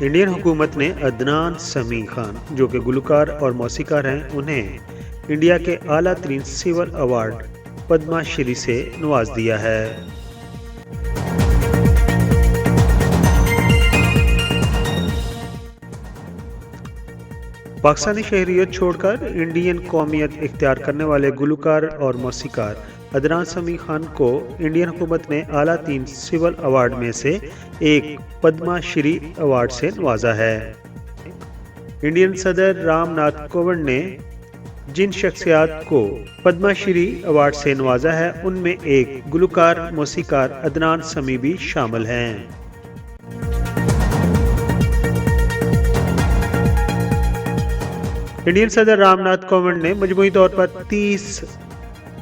Indian हुकूमत ने अदनान समी खान जो कि गुलकार और मौसीकार हैं उन्हें इंडिया के आला तरीन सिविल अवार्ड पद्मा श्री से नवाज दिया है। पाकिस्तानी शहरियत छोड़कर इंडियन कौमियत इख्तियार करने वाले गुलकार और मौसीकार अदनान समी खान को इंडियन हुकूमत ने आला तीन सिविल अवार्ड में से एक पद्मा श्री अवार्ड से नवाजा है। इंडियन सदर राम नाथ कोविंद ने जिन शख्सियात को पद्मा श्री अवार्ड से नवाजा है उनमें एक गुलकार मौसीकार अदनान समी भी शामिल हैं। इंडियन सदर रामनाथ कोविंद ने मजमूई तौर पर 30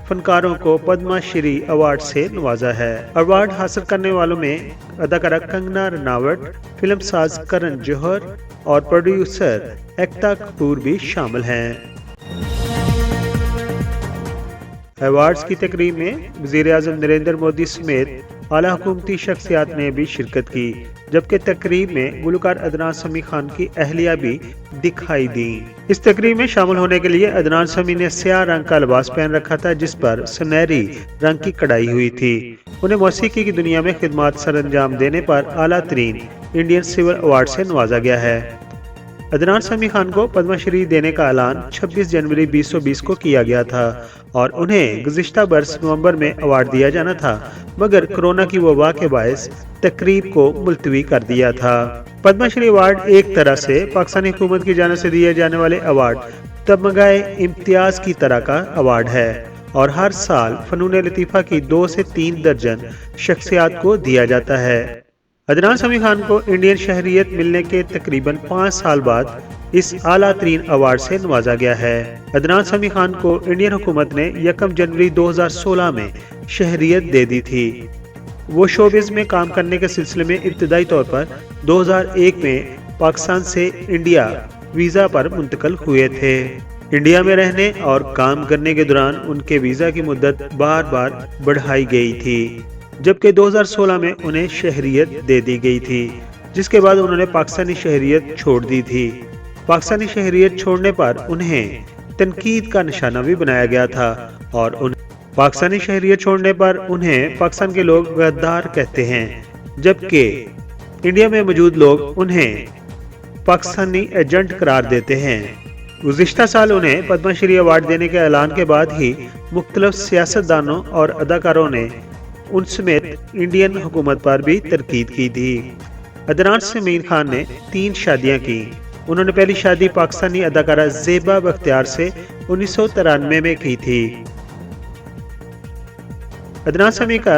फनकारों को पद्मा श्री अवार्ड से नवाजा है। अवार्ड हासिल करने वालों में अदाकारा कंगना रनावट, फिल्म साज करण जौहर और प्रोड्यूसर एकता कपूर भी शामिल हैं। अवार्ड्स की तकरीब में वज़ीर-ए-आज़म नरेंद्र मोदी समेत आला हुकूमती शख्सियात ने भी शिरकत की, जबकि तकरीब में गुलकार अदनान समी खान की अहलिया भी दिखाई दी। इस तकरीब में शामिल होने के लिए अदनान समी ने स्याह रंग का लिबास पहन रखा था जिस पर सुनहरी रंग की कढ़ाई हुई थी। उन्हें मौसीकी की दुनिया में खिदमत सरअंजाम देने पर आला तरीन इंडियन सिविल अवार्ड से नवाजा गया है। अदनान समी खान को पद्मा श्री देने का ऐलान 26 जनवरी 2020 को किया गया था और उन्हें गुज़िश्ता बरस नवंबर में अवार्ड दिया जाना था, मगर कोरोना की वबा के बायस तकरीब को मुलतवी कर दिया था। पद्मा श्री अवार्ड एक तरह से पाकिस्तानी हुकूमत की जानिब से दिए जाने वाले अवार्ड तमगाए इम्तियाज की तरह का अवार्ड है और हर साल फनून लतीफ़ा की 2 से 3 दर्जन शख्सियात को दिया जाता है। अदनान समी खान को इंडियन शहरियत मिलने के तकरीबन 5 साल बाद इस आला तरीन अवार्ड से नवाजा गया है। अदनान समी खान को इंडियन हुकूमत ने 1 जनवरी 2016 में शहरियत दे दी थी। वो शोबिज़ में काम करने के सिलसिले में इब्तदाई तौर पर 2001 में पाकिस्तान से इंडिया वीज़ा पर मुंतकिल हुए थे। इंडिया में रहने और काम करने के दौरान उनके वीज़ा की मुद्दत बार बार बढ़ाई गई थी, जबकि 2016 में उन्हें शहरियत दे दी गई थी, जिसके बाद उन्होंने पाकिस्तानी शहरियत छोड़ दी थी। पाकिस्तानी शहरियत छोड़ने पर उन्हें तनकीद का निशाना भी बनाया गया था और पाकिस्तानी शहरियत छोड़ने पर उन्हें पाकिस्तान के लोग गद्दार कहते हैं, जबकि इंडिया में मौजूद लोग उन्हें पाकिस्तानी एजेंट करार देते हैं। गुज़िश्ता साल उन्हें पद्मा श्री अवार्ड देने के ऐलान के बाद ही मुख्तलिफ सियासतदानों और अदाकारों ने उन समेत इंडियन हुकूमत पर भी तनकीद की थी। अदनान समी खान ने 3 शादियां की। उन्होंने पहली शादी पाकिस्तानी अदाकारा ज़ेबा बख्तियार से 1993 में की थी। अदनान समी का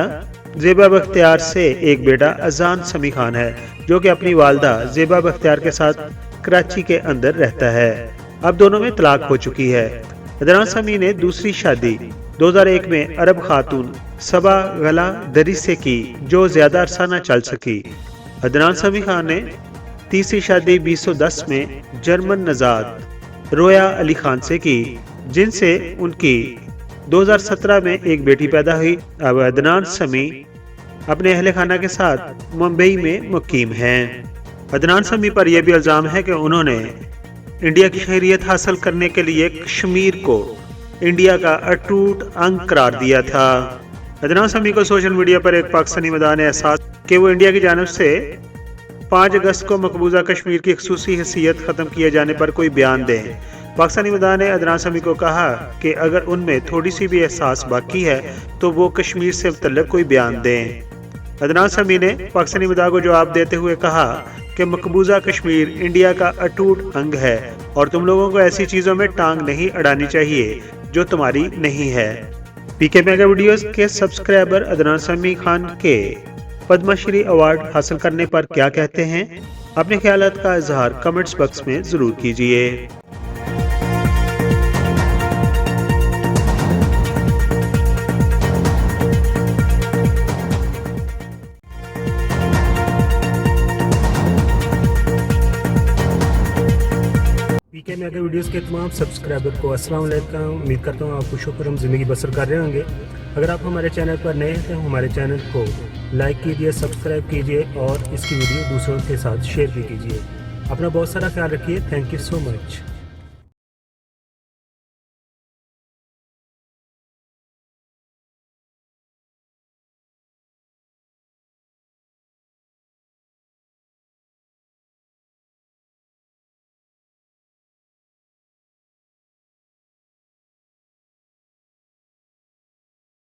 ज़ेबा बख्तियार से एक बेटा अजान समी खान है, जो कि अपनी वालदा ज़ेबा बख्तियार के साथ कराची के अंदर रहता है। अब दोनों में तलाक हो चुकी है। अदनान समी ने दूसरी शादी 2001 में अरब खातून सबा गला दरी से की, जो ज्यादा अरसा न चल सकी। अदनान समी खान ने तीसरी शादी 2010 में जर्मन नजाद रोया अली खान से की, जिनसे उनकी 2017 में एक बेटी पैदा हुई। अब अदनान समी अपने अहले खाना के साथ मुंबई में मुकीम हैं। अदनान समी पर यह भी इल्जाम है कि उन्होंने इंडिया की शहरियत हासिल करने के लिए कश्मीर को इंडिया का अटूट अंग करार दिया था। अदनान समी को सोशल मीडिया पर एक पाकिस्तानी मदाह ने एहसास कि वो इंडिया की जानिब से 5 अगस्त को मकबूजा कश्मीर की खसूसी हैसियत ख़त्म किए जाने पर कोई बयान दें। पाकिस्तानी मदाह ने अदनान समी को कहा कि अगर उनमें थोड़ी सी भी एहसास बाकी है तो वो कश्मीर से मुतल्लिक़ कोई बयान दें। अदनान समी ने पाकिस्तानी मदाह को जवाब देते हुए कहा कि मकबूजा कश्मीर इंडिया का अटूट अंग है और तुम लोगों को ऐसी चीज़ों में टांग नहीं अड़ानी चाहिए जो तुम्हारी नहीं है। पीके मेगा वीडियोस के सब्सक्राइबर अदनान समी खान के पद्मा श्री अवार्ड हासिल करने पर क्या कहते हैं? अपने ख्यालात का इजहार कमेंट्स बॉक्स में ज़रूर कीजिए। पीके मेगा वीडियोस के तमाम सब्सक्राइबर को अस्सलाम वालेकुम। उम्मीद करता हूँ आप खुश होकर हम ज़िंदगी बसर कर रहे होंगे। अगर आप हमारे चैनल पर नए हैं तो हमारे चैनल को لائک کیجیے، سبسکرائب کیجیے اور اس کی ویڈیو دوسروں کے ساتھ شیئر بھی کیجیے۔ اپنا بہت سارا خیال رکھیے۔ Thank you so much.